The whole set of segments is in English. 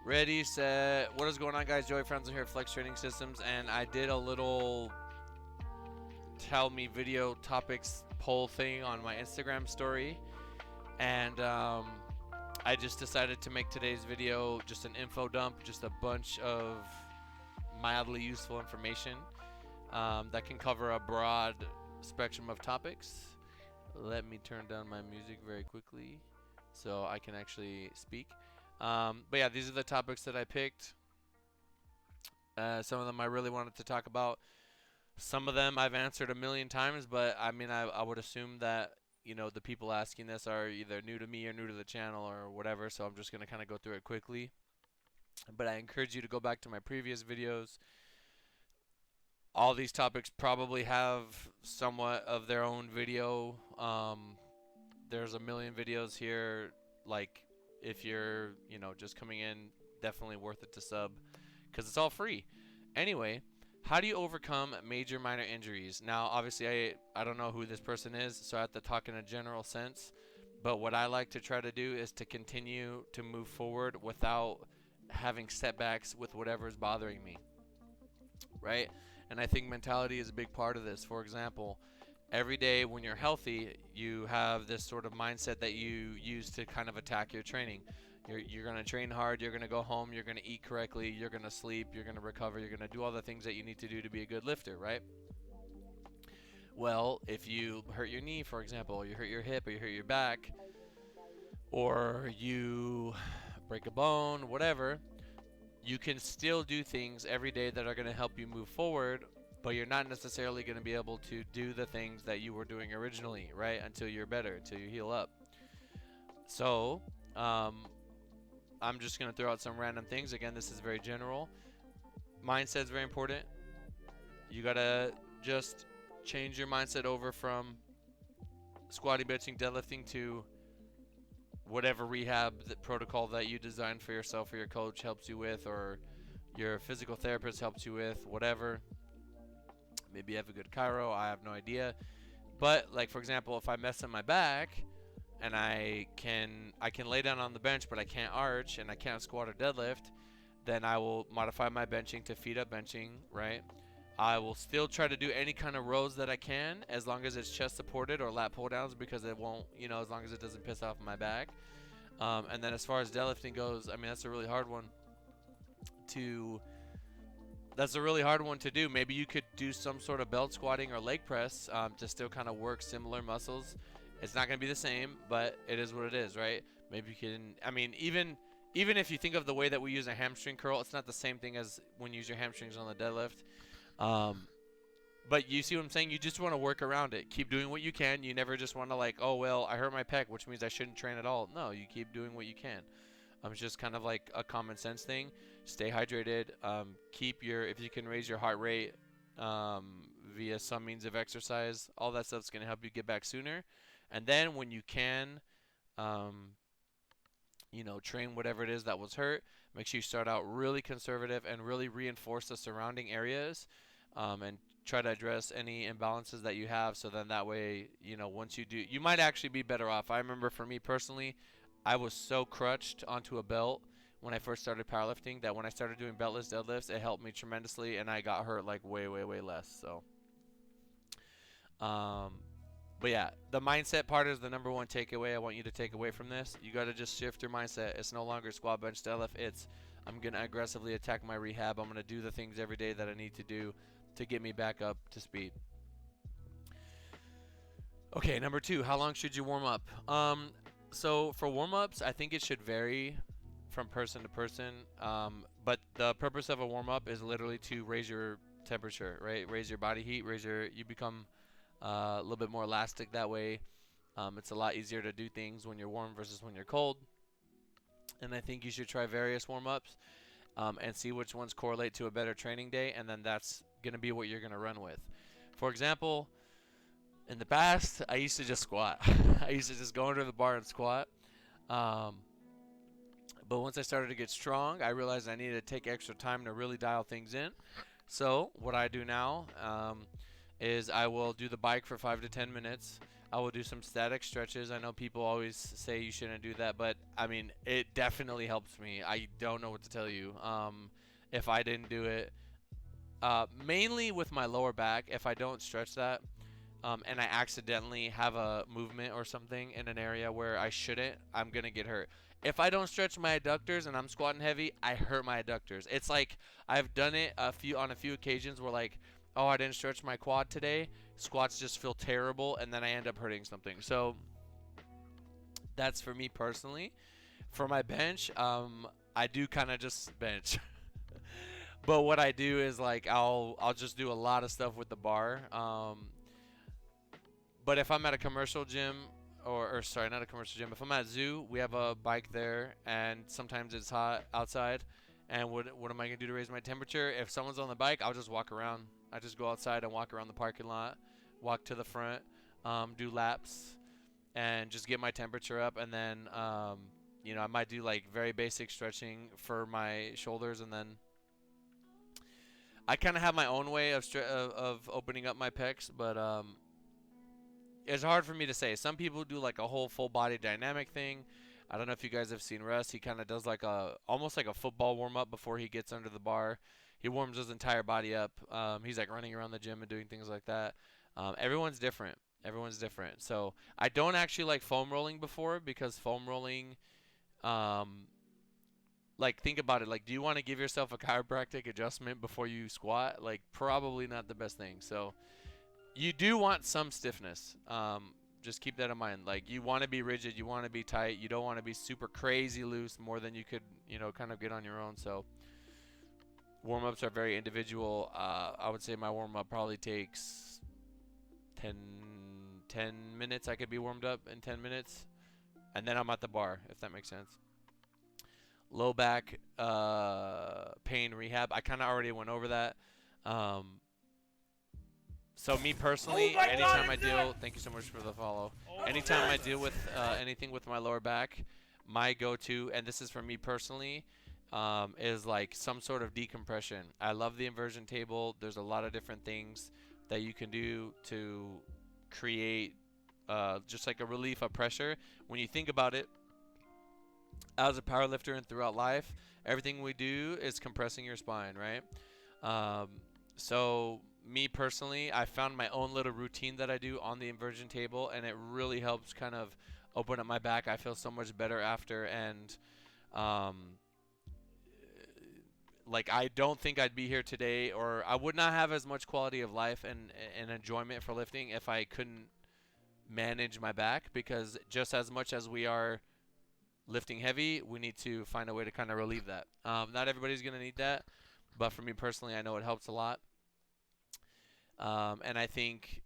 Ready, set. What is going on, guys? Joey Franzen here at Flex Training Systems, and I did a little tell me video topics poll thing on my Instagram story, and I just decided to make today's video just an info dump, just a bunch of mildly useful information that can cover a broad spectrum of topics. Let me turn down my music very quickly so I can actually speak. But yeah, these are the topics that I picked. Some of them I really wanted to talk about. Some of them I've answered a million times, but I mean, I would assume that, you know, the people asking this are either new to me or new to the channel or whatever, so I'm just going to kind of go through it quickly. But I encourage you to go back to my previous videos. All these topics probably have somewhat of their own video. There's a million videos here. Like, if you're, you know, just coming in, definitely worth it to sub because it's all free. Anyway, how do you overcome major minor injuries? Now, obviously, I don't know who this person is, so I have to talk in a general sense. But what I like to try to do is to continue to move forward without having setbacks with whatever is bothering me, right? And I think mentality is a big part of this. For example, every day when you're healthy, you have this sort of mindset that you use to kind of attack your training. You're going to train hard, you're going to go home, you're going to eat correctly, you're going to sleep, you're going to recover, you're going to do all the things that you need to do to be a good lifter, right? Well, if you hurt your knee, for example, or you hurt your hip, or you hurt your back, or you break a bone, whatever, you can still do things every day that are going to help you move forward, but you're not necessarily going to be able to do the things that you were doing originally, right? Until you're better, until you heal up. So, I'm just going to throw out some random things. Again, this is very general. Mindset is very important. You got to just change your mindset over from squatting, benching, deadlifting to whatever rehab protocol that you designed for yourself or your coach helps you with or your physical therapist helps you with, whatever. Maybe you have a good chiro, I have no idea. But like, for example, if I mess up my back and I can lay down on the bench but I can't arch and I can't squat or deadlift, then I will modify my benching to feet up benching, right? I will still try to do any kind of rows that I can as long as it's chest supported or lat pull downs, because it won't, you know, as long as it doesn't piss off my back. And then as far as deadlifting goes, I mean, that's a really hard one to do. Maybe you could do some sort of belt squatting or leg press to still kind of work similar muscles. It's not going to be the same, but it is what it is, right? Maybe you can, I mean, even if you think of the way that we use a hamstring curl, it's not the same thing as when you use your hamstrings on the deadlift. But you see what I'm saying? You just want to work around it. Keep doing what you can. You never just want to like, oh, well, I hurt my pec, which means I shouldn't train at all. No, you keep doing what you can. It's just kind of like a common sense thing. Stay hydrated. Keep if you can raise your heart rate via some means of exercise, all that stuff's going to help you get back sooner. And then when you can, you know, train whatever it is that was hurt, make sure you start out really conservative and really reinforce the surrounding areas, and try to address any imbalances that you have, so then that way, you know, once you do, you might actually be better off. I remember for me personally, I was so crutched onto a belt when I first started powerlifting that when I started doing beltless deadlifts, it helped me tremendously and I got hurt like way less. So but yeah, the mindset part is the number one takeaway I want you to take away from this. You got to just shift your mindset. It's no longer squat, bench, deadlift. It's, I'm going to aggressively attack my rehab. I'm going to do the things every day that I need to do to get me back up to speed. Okay, number 2, how long should you warm up? So for warm-ups, I think it should vary from person to person. But the purpose of a warm-up is literally to raise your temperature, right? Raise your body heat, you become a little bit more elastic that way. It's a lot easier to do things when you're warm versus when you're cold. And I think you should try various warm-ups and see which ones correlate to a better training day, and then that's going to be what you're going to run with. For example, in the past, I used to just squat. I used to just go under the bar and squat. But once I started to get strong, I realized I needed to take extra time to really dial things in. So what I do now is I will do the bike for 5 to 10 minutes. I will do some static stretches. I know people always say you shouldn't do that, but I mean, it definitely helps me. I don't know what to tell you. If I didn't do it, mainly with my lower back, if I don't stretch that, and I accidentally have a movement or something in an area where I shouldn't, I'm gonna get hurt. If I don't stretch my adductors and I'm squatting heavy, I hurt my adductors. It's like I've done it on a few occasions where like, oh, I didn't stretch my quad today. Squats just feel terrible, and then I end up hurting something. So that's for me personally. For my bench, I do kind of just bench. But what I do is like I'll just do a lot of stuff with the bar. But if I'm at a commercial gym, or sorry, not a commercial gym. If I'm at zoo, we have a bike there, and sometimes it's hot outside. And what am I gonna do to raise my temperature? If someone's on the bike, I'll just walk around. I just go outside and walk around the parking lot, walk to the front, do laps, and just get my temperature up. And then I might do like very basic stretching for my shoulders, and then I kind of have my own way of opening up my pecs, but it's hard for me to say. Some people do like a whole full body dynamic thing. I don't know if you guys have seen Russ. He kind of does like almost like a football warm up before he gets under the bar. He warms his entire body up. He's like running around the gym and doing things like that. Everyone's different. Everyone's different. So I don't actually like foam rolling before, because foam rolling, like, think about it. Like, do you want to give yourself a chiropractic adjustment before you squat? Like, probably not the best thing. So you do want some stiffness. Just keep that in mind. Like, you want to be rigid, you want to be tight, you don't want to be super crazy loose more than you could, kind of get on your own. So warm-ups are very individual. I would say my warm-up probably takes 10 minutes. I could be warmed up in 10 minutes, and then I'm at the bar, if that makes sense. Low back pain rehab, I kind of already went over that. So me personally, anytime I deal, thank you so much for the follow. Anytime I deal with anything with my lower back, my go-to, and this is for me personally, is like some sort of decompression. I love the inversion table. There's a lot of different things that you can do to create just like a relief of pressure. When you think about it, as a powerlifter and throughout life, everything we do is compressing your spine, right? So me personally, I found my own little routine that I do on the inversion table, and it really helps kind of open up my back. I feel so much better after, and like, I don't think I'd be here today, or I would not have as much quality of life and enjoyment for lifting if I couldn't manage my back, because just as much as we are lifting heavy, we need to find a way to kind of relieve that. Not everybody's going to need that, but for me personally, I know it helps a lot. And I think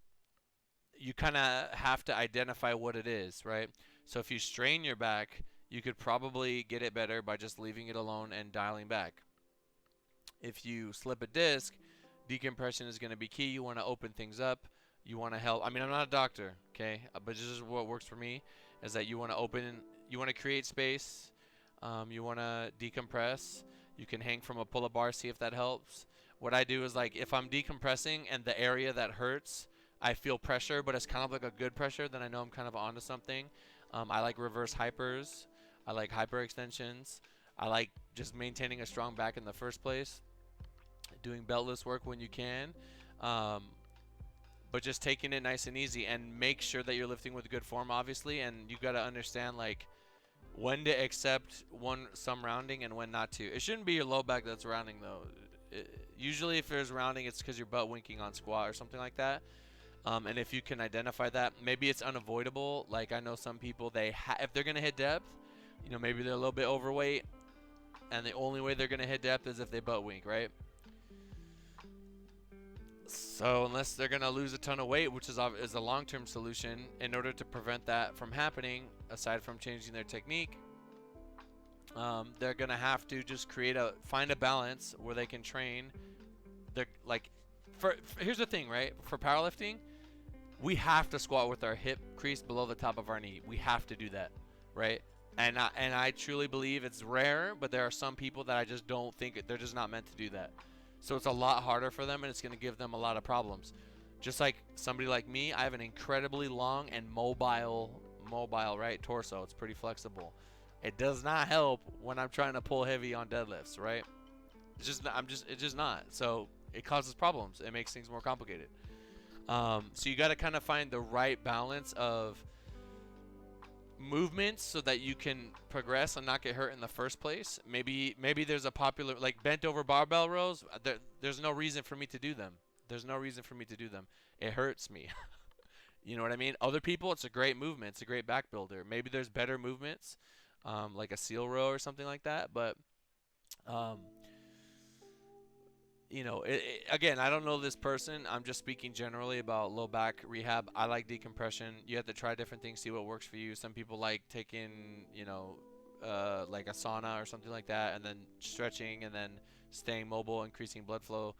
you kind of have to identify what it is, right? So if you strain your back, you could probably get it better by just leaving it alone and dialing back. If you slip a disc, decompression is going to be key. You want to open things up. You want to help. I mean, I'm not a doctor, okay? But this is what works for me, is that you want to you want to create space. You want to decompress. You can hang from a pull-up bar, see if that helps. What I do is, like, if I'm decompressing and the area that hurts, I feel pressure, but it's kind of like a good pressure, then I know I'm kind of onto something. I like reverse hypers. I like hyperextensions. I like just maintaining a strong back in the first place. Doing beltless work when you can. But just taking it nice and easy, and make sure that you're lifting with good form, obviously, and you got to understand, like, when to accept some rounding and when not to. It shouldn't be your low back that's rounding, though. Usually if there's rounding, it's because you're butt winking on squat or something like that. And if you can identify that, maybe it's unavoidable. Like, I know some people, if they're going to hit depth, maybe they're a little bit overweight, and the only way they're going to hit depth is if they butt wink, right? So unless they're going to lose a ton of weight, which is a long-term solution, in order to prevent that from happening, aside from changing their technique, they're going to have to just find a balance where they can train. Here's the thing, right? For powerlifting, we have to squat with our hip crease below the top of our knee. We have to do that, right? And I truly believe it's rare, but there are some people that I just don't think they're just not meant to do that. So it's a lot harder for them, and it's going to give them a lot of problems. Just like somebody like me, I have an incredibly long and mobile right torso. It's pretty flexible. It does not help when I'm trying to pull heavy on deadlifts, right? It's just not. So it causes problems. It makes things more complicated. So you got to kind of find the right balance of movements so that you can progress and not get hurt in the first place. Maybe there's a popular, like, bent over barbell rows. There's no reason for me to do them. There's no reason for me to do them. It hurts me. You know what I mean? Other people, it's a great movement. It's a great back builder. Maybe there's better movements, like a seal row or something like that. But um, again, I don't know this person. I'm just speaking generally about low back rehab. I like decompression. You have to try different things, see what works for you. Some people like taking, like a sauna or something like that, and then stretching, and then staying mobile, increasing blood flow.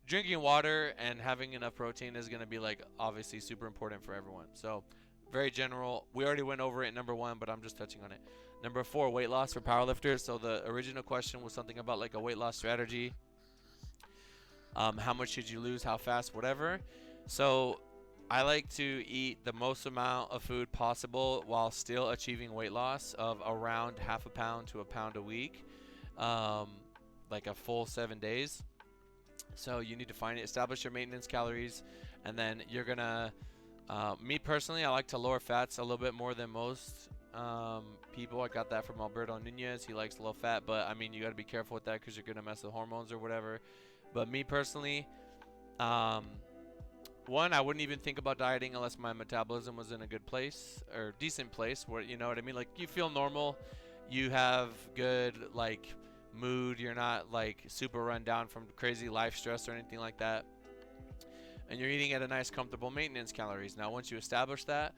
Drinking water and having enough protein is going to be, like, obviously super important for everyone. So very general. We already went over it in number 1, but I'm just touching on it. Number 4, weight loss for powerlifters. So the original question was something about like a weight loss strategy. How much should you lose? How fast? Whatever. So I like to eat the most amount of food possible while still achieving weight loss of around half a pound to a pound a week, like a full 7 days. So you need to establish your maintenance calories, and then you're gonna. Me personally, I like to lower fats a little bit more than most people. I got that from Alberto Nunez. He likes low fat, but I mean, you got to be careful with that because you're gonna mess with hormones or whatever. But me personally, one, I wouldn't even think about dieting unless my metabolism was in a good place or decent place, where, you know what I mean, like, you feel normal, you have good, like, mood, you're not like super run down from crazy life stress or anything like that, and you're eating at a nice comfortable maintenance calories. Now once you establish that,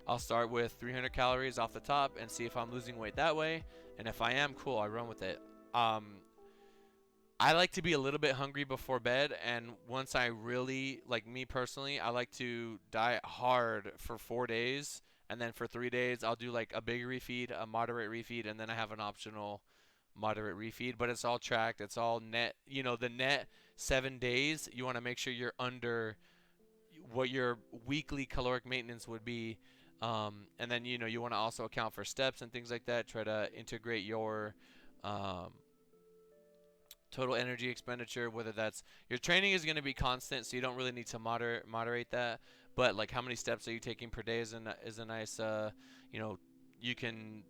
I'll start with 300 calories off the top and see if I'm losing weight that way, and if I am, cool, I run with it. I like to be a little bit hungry before bed, and once I really, like, me personally, I like to diet hard for 4 days, and then for 3 days I'll do like a big refeed, a moderate refeed, and then I have an optional moderate refeed. But it's all tracked, it's all net. The net 7 days, you want to make sure you're under what your weekly caloric maintenance would be, and then you want to also account for steps and things like that. Try to integrate your total energy expenditure, whether that's your training is going to be constant, so you don't really need to moderate that, but like how many steps are you taking per day is a nice, you can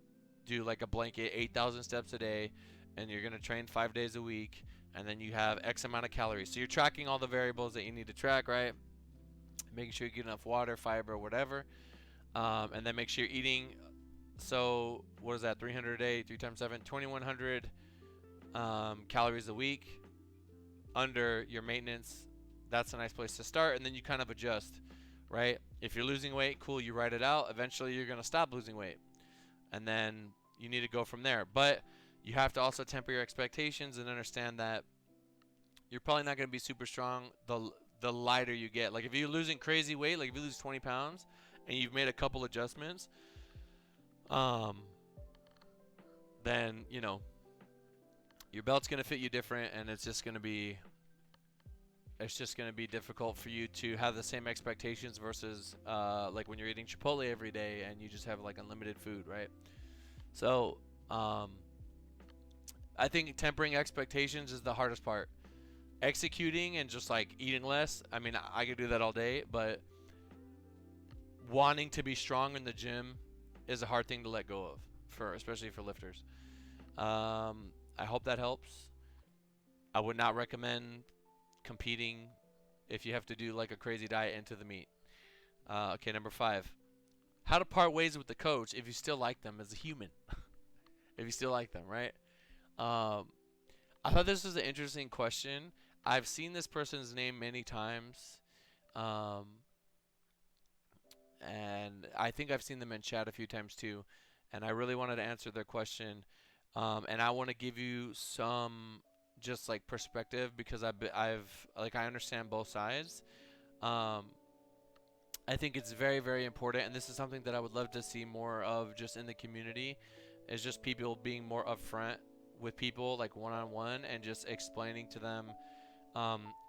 do like a blanket 8,000 steps a day, and you're going to train 5 days a week, and then you have X amount of calories. So you're tracking all the variables that you need to track, right? Making sure you get enough water, fiber, whatever, and then make sure you're eating. So what is that? 300 a day, 3 times 7, 2,100 calories a week under your maintenance. That's a nice place to start, and then you kind of adjust, right? If you're losing weight, cool, you write it out. Eventually you're going to stop losing weight, and then you need to go from there. But you have to also temper your expectations and understand that you're probably not going to be super strong the lighter you get. Like, if you're losing crazy weight, like if you lose 20 pounds and you've made a couple adjustments, then your belt's going to fit you different, and it's just going to be difficult for you to have the same expectations versus like when you're eating Chipotle every day and you just have like unlimited food, right? So I think tempering expectations is the hardest part. Executing and just like eating less, I mean, I could do that all day, but wanting to be strong in the gym is a hard thing to let go of, especially for lifters. I hope that helps. I would not recommend competing if you have to do like a crazy diet into the meat. Okay, number 5. How to part ways with the coach if you still like them as a human. If you still like them, right? I thought this was an interesting question. I've seen this person's name many times. And I think I've seen them in chat a few times too. And I really wanted to answer their question. And I want to give you some just like perspective, because I understand both sides. I think it's very, very important, and this is something that I would love to see more of just in the community, is just people being more upfront with people, like one-on-one, and just explaining to them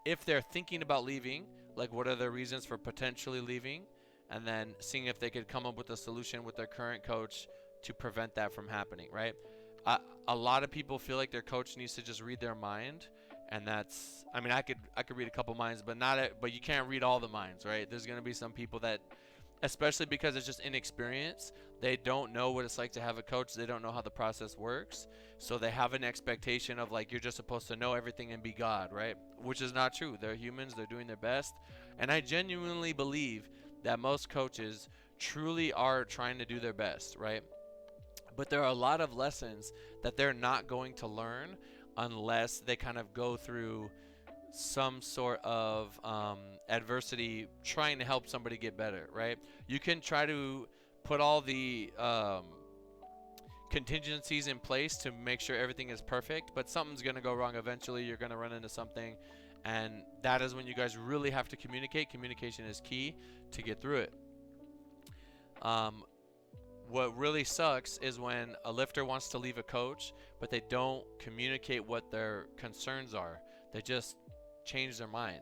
if they're thinking about leaving, like what are their reasons for potentially leaving, and then seeing if they could come up with a solution with their current coach to prevent that from happening, right? A lot of people feel like their coach needs to just read their mind, and that's, I mean, I could read a couple minds, but not it, but you can't read all the minds, right? There's going to be some people that, especially because it's just inexperience, they don't know what it's like to have a coach. They don't know how the process works, so they have an expectation of like you're just supposed to know everything and be God, right? Which is not true. They're humans, they're doing their best, and I genuinely believe that most coaches truly are trying to do their best, right? But there are a lot of lessons that they're not going to learn unless they kind of go through some sort of adversity trying to help somebody get better, right? You can try to put all the contingencies in place to make sure everything is perfect, but something's going to go wrong eventually. You're going to run into something, and that is when you guys really have to communicate. Communication is key to get through it. What really sucks is when a lifter wants to leave a coach, but they don't communicate what their concerns are. They just change their mind,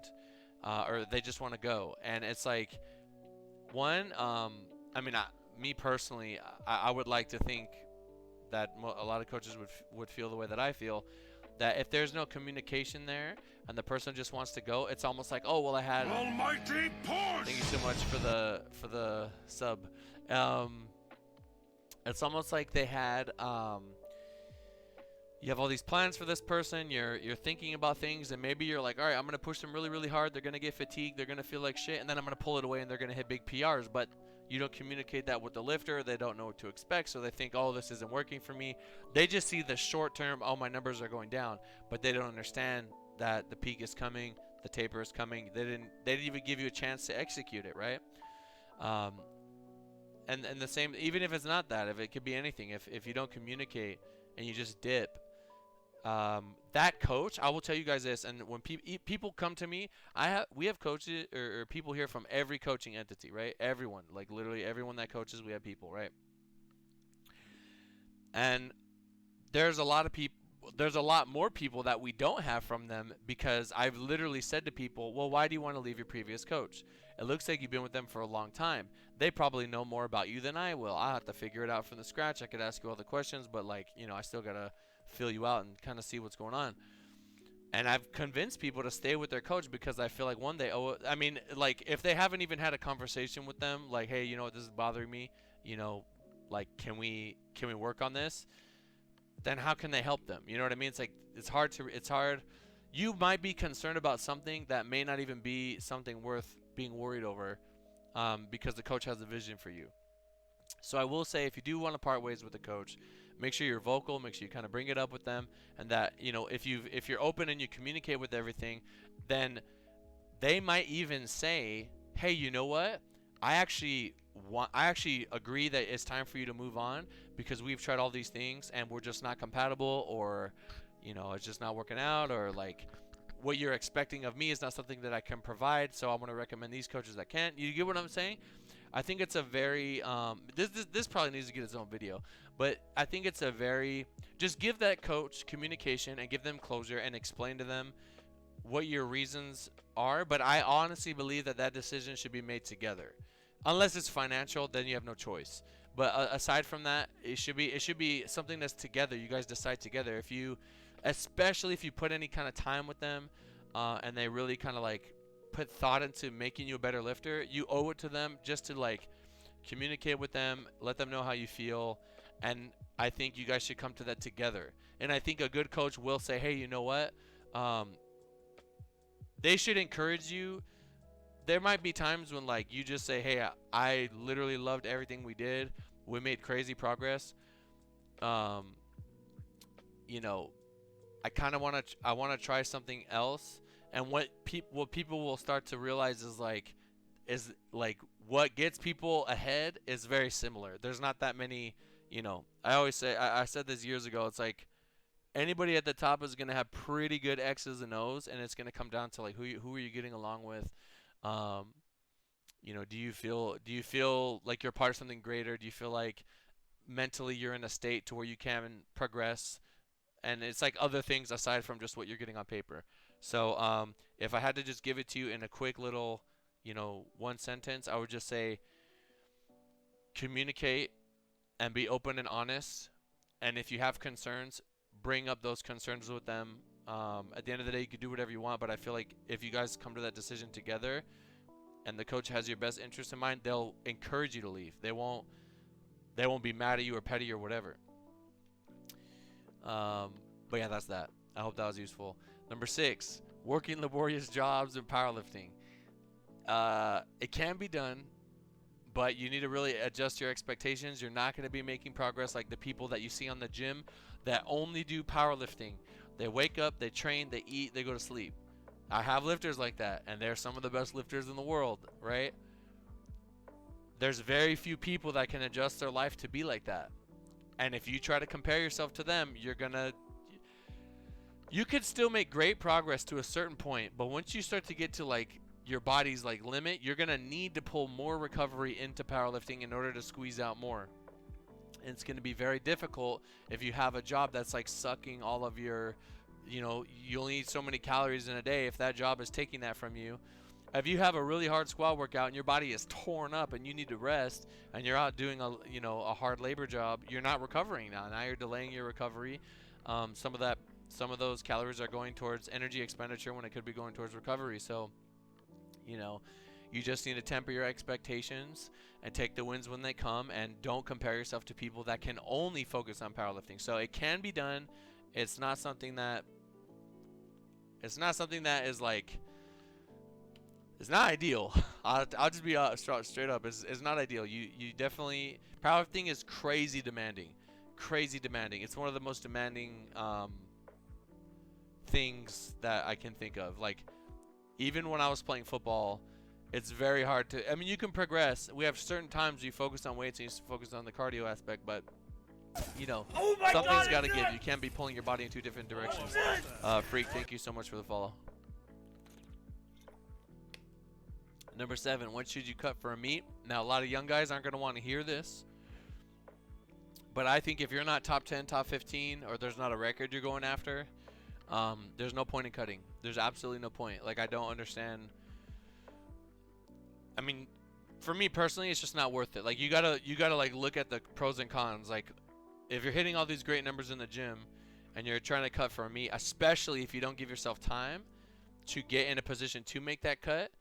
or they just want to go. And it's like, one, I mean, me personally, I would like to think that a lot of coaches would feel the way that I feel, that if there's no communication there and the person just wants to go, it's almost like, oh well, I had almighty push. Thank you so much for the sub. It's almost like they had you have all these plans for this person, you're thinking about things, and maybe you're like, all right, I'm gonna push them really, really hard, they're gonna get fatigued, they're gonna feel like shit, and then I'm gonna pull it away and they're gonna hit big PRs. But you don't communicate that with the lifter. They don't know what to expect, so they think, oh, this isn't working for me. They just see the short term, oh, my numbers are going down, but they don't understand that the peak is coming, the taper is coming. They didn't even give you a chance to execute it, right? And the same, even if it's not that, if it could be anything, if you don't communicate and you just dip, that coach, I will tell you guys this, and when people come to me, we have coaches or people here from every coaching entity, right? Everyone, like literally everyone that coaches, we have people, right? And there's a lot of people, there's a lot more people that we don't have from them, because I've literally said to people, well, why do you want to leave your previous coach? It looks like you've been with them for a long time. They probably know more about you than I will. I'll have to figure it out from the scratch. I could ask you all the questions, but like, I still got to fill you out and kind of see what's going on. And I've convinced people to stay with their coach because I feel like, one, they owe it. I mean, like, if they haven't even had a conversation with them, like, hey, you know what, this is bothering me, like, can we work on this? Then how can they help them? You know what I mean? It's like, it's hard. You might be concerned about something that may not even be something worth being worried over, because the coach has a vision for you. So I will say, if you do want to part ways with a coach, make sure you're vocal, make sure you kind of bring it up with them, and that, if you're open and you communicate with everything, then they might even say, hey, you know what? I actually agree that it's time for you to move on, because we've tried all these things and we're just not compatible, or it's just not working out, or like what you're expecting of me is not something that I can provide, so I'm going to recommend these coaches that can. You get what I'm saying? I think it's a very this probably needs to get its own video, but I think it's a very, just give that coach communication and give them closure and explain to them what your reasons are. But I honestly believe that decision should be made together. Unless it's financial, then you have no choice. But aside from that, it should be something that's together. You guys decide together. Especially if you put any kind of time with them, and they really kind of like put thought into making you a better lifter, you owe it to them just to like communicate with them, let them know how you feel, and I think you guys should come to that together. And I think a good coach will say, hey, you know what? They should encourage you. There might be times when like you just say, hey, I literally loved everything we did. We made crazy progress. I kind of want to try something else. And what people will start to realize is what gets people ahead is very similar. There's not that many, I always say, I said this years ago, it's like anybody at the top is going to have pretty good X's and O's, and it's going to come down to like who are you getting along with? Do you feel like you're part of something greater? Do you feel like mentally you're in a state to where you can progress? and it's like other things aside from just what you're getting on paper. So if I had to just give it to you in a quick little, one sentence, I would just say communicate and be open and honest. And if you have concerns, bring up those concerns with them. At the end of the day, you can do whatever you want, but I feel like if you guys come to that decision together and the coach has your best interest in mind, they'll encourage you to leave. They won't be mad at you or petty or whatever. But yeah, that's that. I hope that was useful. Number 6, working laborious jobs in powerlifting. It can be done, but you need to really adjust your expectations. You're not going to be making progress like the people that you see on the gym that only do powerlifting. They wake up, they train, they eat, they go to sleep. I have lifters like that, and they're some of the best lifters in the world, right? There's very few people that can adjust their life to be like that. And if you try to compare yourself to them, you could still make great progress to a certain point, but once you start to get to like your body's like limit, you're going to need to pull more recovery into powerlifting in order to squeeze out more. And it's going to be very difficult if you have a job that's like sucking all of your, you only need so many calories in a day. If that job is taking that from you, if you have a really hard squat workout and your body is torn up and you need to rest and you're out doing a hard labor job, you're not recovering now. Now you're delaying your recovery. Some of those calories are going towards energy expenditure when it could be going towards recovery. So, you just need to temper your expectations and take the wins when they come, and don't compare yourself to people that can only focus on powerlifting. So it can be done. It's not something that is like, it's not ideal. I'll just be straight up. It's not ideal. You definitely, powerlifting is crazy demanding. It's one of the most demanding things that I can think of. Like, even when I was playing football, it's very hard to, I mean, you can progress. We have certain times you focus on weights and you focus on the cardio aspect, but something's got to give. You can't be pulling your body in 2 different directions. Freak, thank you so much for the follow. Number 7, what should you cut for a meet? Now, a lot of young guys aren't going to want to hear this, but I think if you're not top 10, top 15, or there's not a record you're going after, there's no point in cutting. There's absolutely no point. Like, I don't understand. I mean, for me personally, it's just not worth it. Like, you gotta like look at the pros and cons. Like, if you're hitting all these great numbers in the gym and you're trying to cut for a meet, especially if you don't give yourself time to get in a position to make that cut,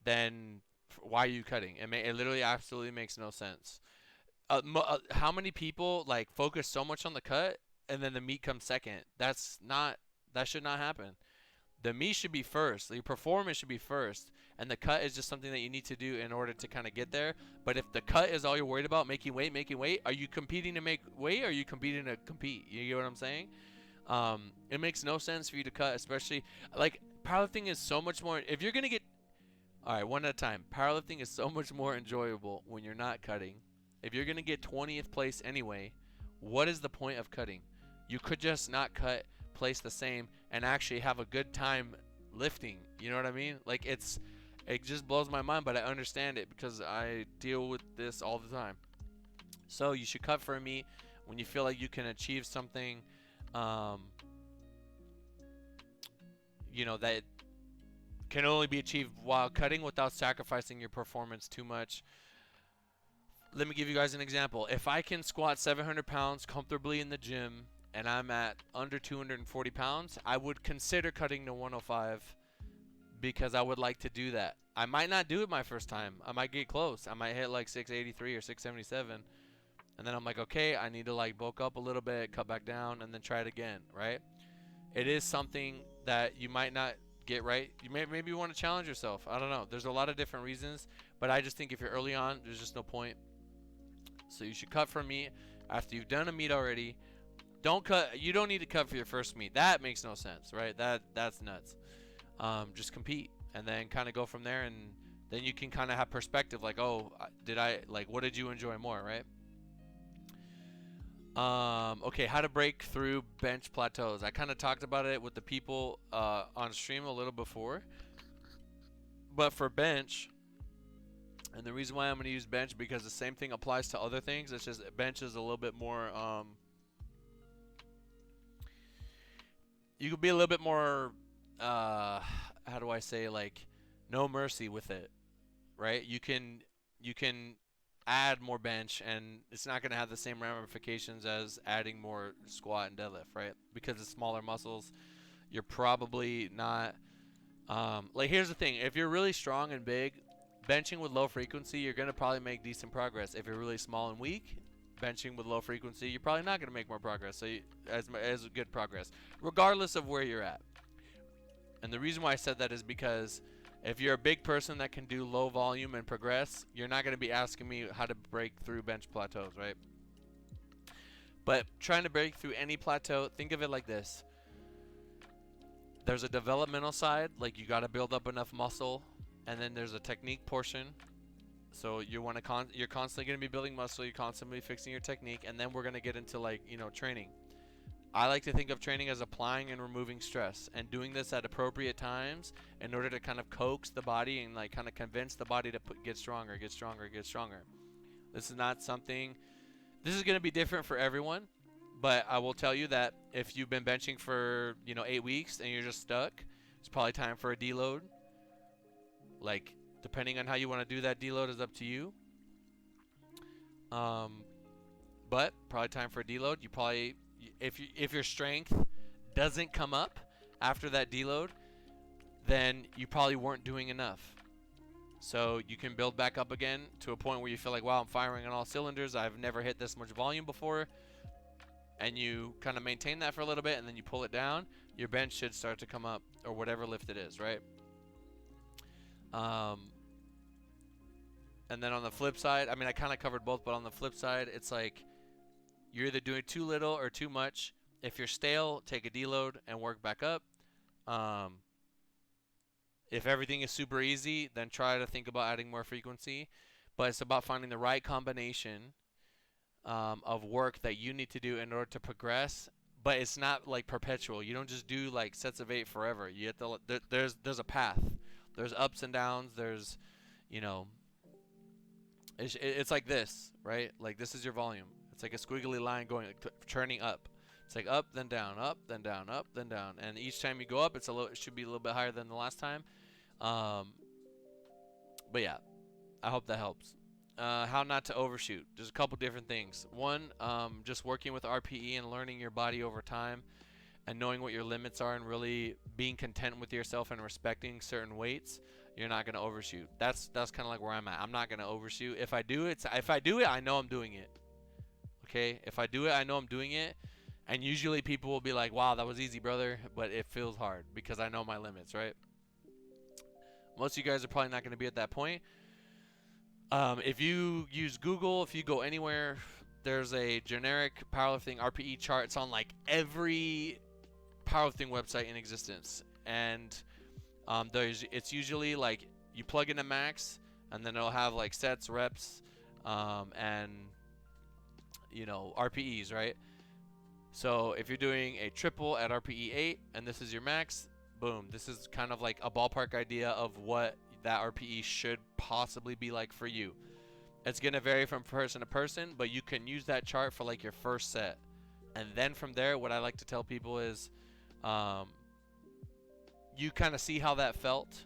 then why are you cutting? It literally absolutely makes no sense. How many people like focus so much on the cut and then the meet comes second? That should not happen. The meet should be first. Your performance should be first, and the cut is just something that you need to do in order to kind of get there. But if the cut is all you're worried about, making weight, are you competing to make weight, or are you competing to compete? You get what I'm saying? It makes no sense for you to cut, especially like powerlifting is so much more. If you're gonna get, all right, one at a time. Powerlifting is so much more enjoyable when you're not cutting. If you're gonna get 20th place anyway, what is the point of cutting? You could just not cut, place the same, and actually have a good time lifting. You know what I mean? Like, it just blows my mind, but I understand it because I deal with this all the time. So you should cut for a meet when you feel like you can achieve something that can only be achieved while cutting without sacrificing your performance too much. Let me give you guys an example. If I can squat 700 pounds comfortably in the gym and I'm at under 240 pounds, I would consider cutting to 105 because I would like to do that. I might not do it my first time. I might get close. I might hit like 683 or 677. And then I'm like, okay, I need to like bulk up a little bit, cut back down, and then try it again, right? It is something that you might not get right. You maybe want to challenge yourself. I don't know. There's a lot of different reasons, but I just think if you're early on, there's just no point. So you should cut for a meet after you've done a meet already. Don't cut. You don't need to cut for your first meet. That makes no sense, right? That's nuts. Just compete and then kind of go from there, and then you can kind of have perspective. Like, oh, what did you enjoy more, right? Okay, how to break through bench plateaus. I kind of talked about it with the people on stream a little before, but for bench, and the reason why I'm going to use bench because the same thing applies to other things. It's just bench is a little bit more you could be a little bit more, how do I say, like, no mercy with it, right? You can add more bench, and it's not going to have the same ramifications as adding more squat and deadlift, right? Because it's smaller muscles, you're probably not. Like, here's the thing: if you're really strong and big, benching with low frequency, you're going to probably make decent progress. If you're really small and weak, benching with low frequency, you're probably not going to make more progress. So as good progress, regardless of where you're at. And the reason why I said that is because if you're a big person that can do low volume and progress, you're not going to be asking me how to break through bench plateaus, right? But trying to break through any plateau, think of it like this. There's a developmental side, like you got to build up enough muscle, and then there's a technique portion. So you're constantly going to be building muscle, you're constantly fixing your technique, and then we're going to get into, like, training. I like to think of training as applying and removing stress, and doing this at appropriate times in order to kind of coax the body and, like, kind of convince the body to get stronger, get stronger, get stronger. This is not something, this is going to be different for everyone, but I will tell you that if you've been benching for, 8 weeks and you're just stuck, it's probably time for a deload. Like, depending on how you want to do that deload is up to you. But probably time for a deload. You probably, if your strength doesn't come up after that deload, then you probably weren't doing enough. So you can build back up again to a point where you feel like, wow, I'm firing on all cylinders. I've never hit this much volume before. And you kind of maintain that for a little bit, and then you pull it down. Your bench should start to come up, or whatever lift it is, right? And then on the flip side, I mean, I kind of covered both, but on the flip side, it's like you're either doing too little or too much. If you're stale, take a deload and work back up. If everything is super easy, then try to think about adding more frequency. But it's about finding the right combination of work that you need to do in order to progress. But it's not like perpetual. You don't just do like sets of 8 forever. You have to. There's a path. There's ups and downs. There's, it's like this, right? Like, this is your volume. It's like a squiggly line going, turning up. It's like up, then down, up, then down, up, then down. And each time you go up, it should be a little bit higher than the last time. But yeah, I hope that helps. How not to overshoot. There's a couple different things. One, just working with RPE and learning your body over time and knowing what your limits are and really being content with yourself and respecting certain weights. You're not gonna overshoot. That's kind of like where I'm at. I'm not gonna overshoot. If I do it, I know I'm doing it. Okay? If I do it, I know I'm doing it. And usually people will be like, "Wow, that was easy, brother," but it feels hard because I know my limits, right? Most of you guys are probably not gonna be at that point. If you use Google, if you go anywhere, there's a generic powerlifting RPE chart. It's on like every powerlifting website in existence, and it's usually like you plug in a max, and then it'll have like sets, reps, and RPEs, right? So if you're doing a triple at RPE 8 and this is your max, boom, this is kind of like a ballpark idea of what that RPE should possibly be like for you. It's gonna vary from person to person, but you can use that chart for like your first set, and then from there, what I like to tell people is you kind of see how that felt,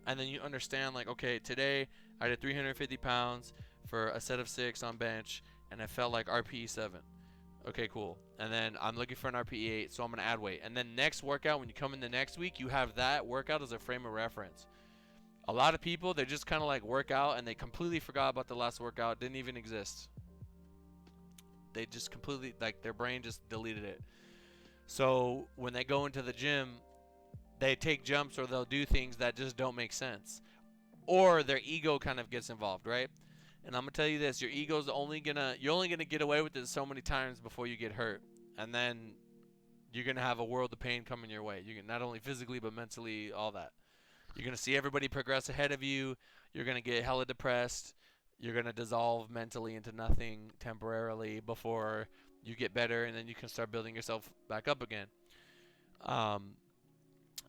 and then you understand, like, okay, today I did 350 pounds for a set of 6 on bench, and I felt like RPE 7. Okay, cool. And then I'm looking for an RPE 8, so I'm going to add weight. And then next workout, when you come in the next week, you have that workout as a frame of reference. A lot of people, they just kind of like work out, and they completely forgot about the last workout. It didn't even exist. They just completely, like, their brain just deleted it. So when they go into the gym, they take jumps or they'll do things that just don't make sense. Or their ego kind of gets involved, right? And I'm going to tell you this, your ego's you're only going to get away with it so many times before you get hurt. And then you're going to have a world of pain coming your way. You can not only physically, but mentally, all that. You're going to see everybody progress ahead of you. You're going to get hella depressed. You're going to dissolve mentally into nothing temporarily before you get better, and then you can start building yourself back up again.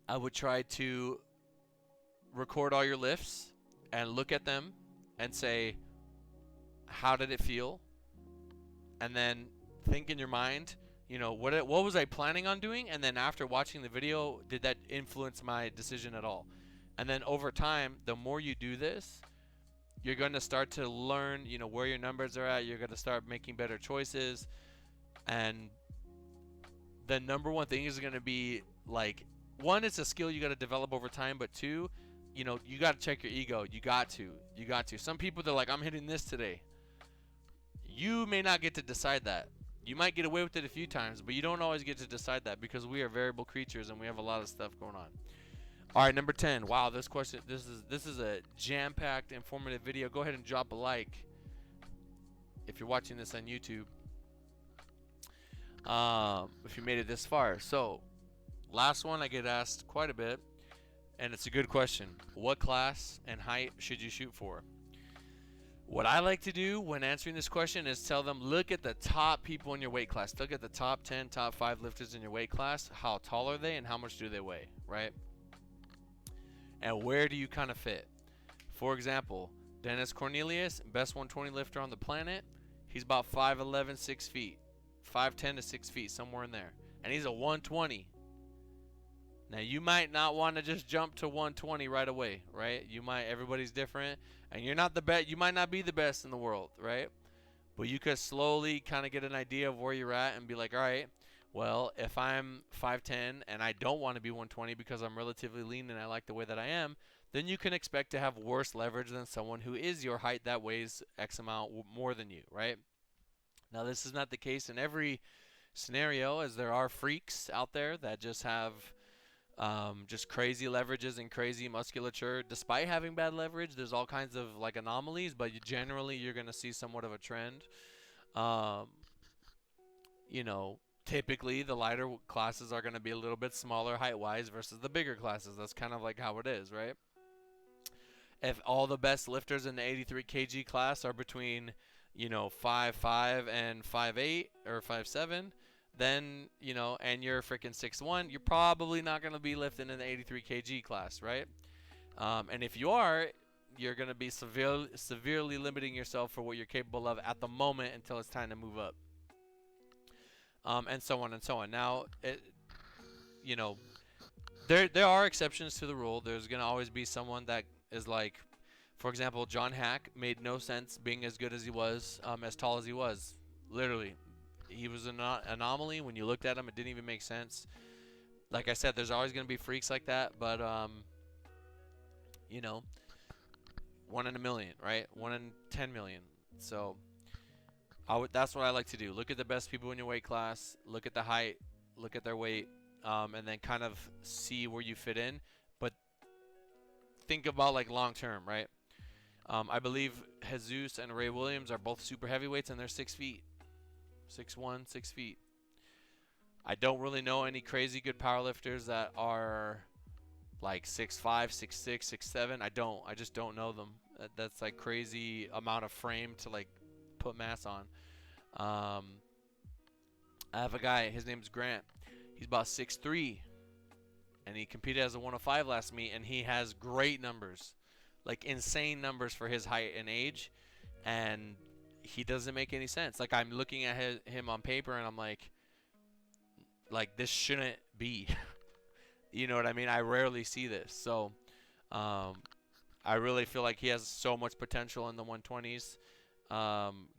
I would try to record all your lifts and look at them and say, how did it feel? And then think in your mind, You know, what was I planning on doing? And then after watching the video, did that influence my decision at all? And then over time, the more you do this, you're going to start to learn, you know, where your numbers are at. You're going to start making better choices. And the number one thing is going to be like, one, it's a skill you got to develop over time, but two, you know, you got to check your ego. You got to. Some people, they're like, I'm hitting this today. You may not get to decide that. You might get away with it a few times, but you don't always get to decide that because we are variable creatures and we have a lot of stuff going on. All right, number 10. Wow, this is a jam-packed, informative video. Go ahead and drop a like if you're watching this on YouTube. If you made it this far. So, last one I get asked quite a bit, and it's a good question. What class and height should you shoot for? What I like to do when answering this question is tell them, look at the top people in your weight class. Look at the top 10, top 5 lifters in your weight class. How tall are they and how much do they weigh, right? And where do you kind of fit? For example, Dennis Cornelius, best 120 lifter on the planet. He's about 5'11", 6 feet. 5'10" to 6 feet, somewhere in there. And he's a 120. Now, you might not want to just jump to 120 right away, right? Everybody's different, and you're not the best. You might not be the best in the world, right? But you could slowly kind of get an idea of where you're at and be like, all right, well, if I'm 5'10" and I don't want to be 120 because I'm relatively lean and I like the way that I am, then you can expect to have worse leverage than someone who is your height that weighs X amount more than you, right? Now, this is not the case in every scenario, as there are freaks out there that just have just crazy leverages and crazy musculature. Despite having bad leverage, there's all kinds of like anomalies, but generally you're going to see somewhat of a trend. You know, typically the lighter classes are going to be a little bit smaller height-wise versus the bigger classes. That's kind of like how it is, right? If all the best lifters in the 83 kg class are between, you know, 5'5" and 5'8" or 5'7", then, you know, and you're freaking 6'1", you're probably not going to be lifting in the 83 kg class, right? And if you are, you're going to be severely limiting yourself for what you're capable of at the moment until it's time to move up. And so on and so on. Now, you know, there are exceptions to the rule. There's going to always be someone that is like, for example, John Hack made no sense being as good as he was, as tall as he was. Literally. He was an anomaly. When you looked at him, it didn't even make sense. Like I said, there's always going to be freaks like that, but, you know, 1 in a million, right? 1 in 10 million. So that's what I like to do. Look at the best people in your weight class. Look at the height. Look at their weight. And then kind of see where you fit in. But think about, like, long term, right? I believe Jesus and Ray Williams are both super heavyweights, and they're 6 feet. 6'1", 6 feet. I don't really know any crazy good powerlifters that are like 6'5", 6'6", 6'7". I just don't know them. That's like crazy amount of frame to like put mass on. I have a guy, his name's Grant. He's about 6'3", and he competed as a 105 last meet, and he has great numbers, like insane numbers for his height and age, and he doesn't make any sense. Like, I'm looking at him on paper, and I'm like this shouldn't be. You know what I mean? I rarely see this. So, I really feel like he has so much potential in the 120s,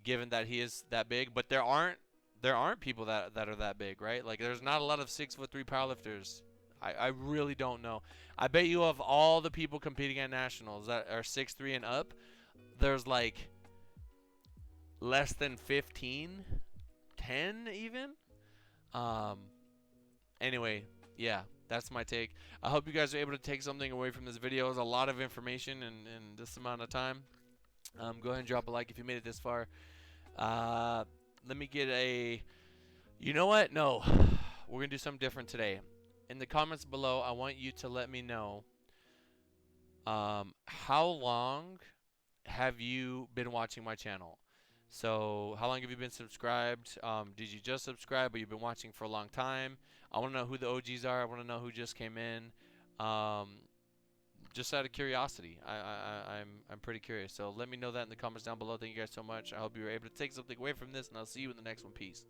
given that he is that big. But there aren't people that are that big, right? Like, there's not a lot of 6'3" powerlifters. I really don't know. I bet you of all the people competing at nationals that are 6'3" and up, there's like less than 15, 10 even. Anyway, yeah, that's my take. I hope you guys are able to take something away from this video. It's a lot of information in this amount of time. Go ahead and drop a like if you made it this far. Let me get a, you know what? No, we're going to do something different today. In the comments below, I want you to let me know how long have you been watching my channel? So how long have you been subscribed? Did you just subscribe, but you've been watching for a long time? I want to know who the OGs are. I want to know who just came in. Just out of curiosity. I'm pretty curious. So let me know that in the comments down below. Thank you guys so much. I hope you were able to take something away from this, and I'll see you in the next one. Peace.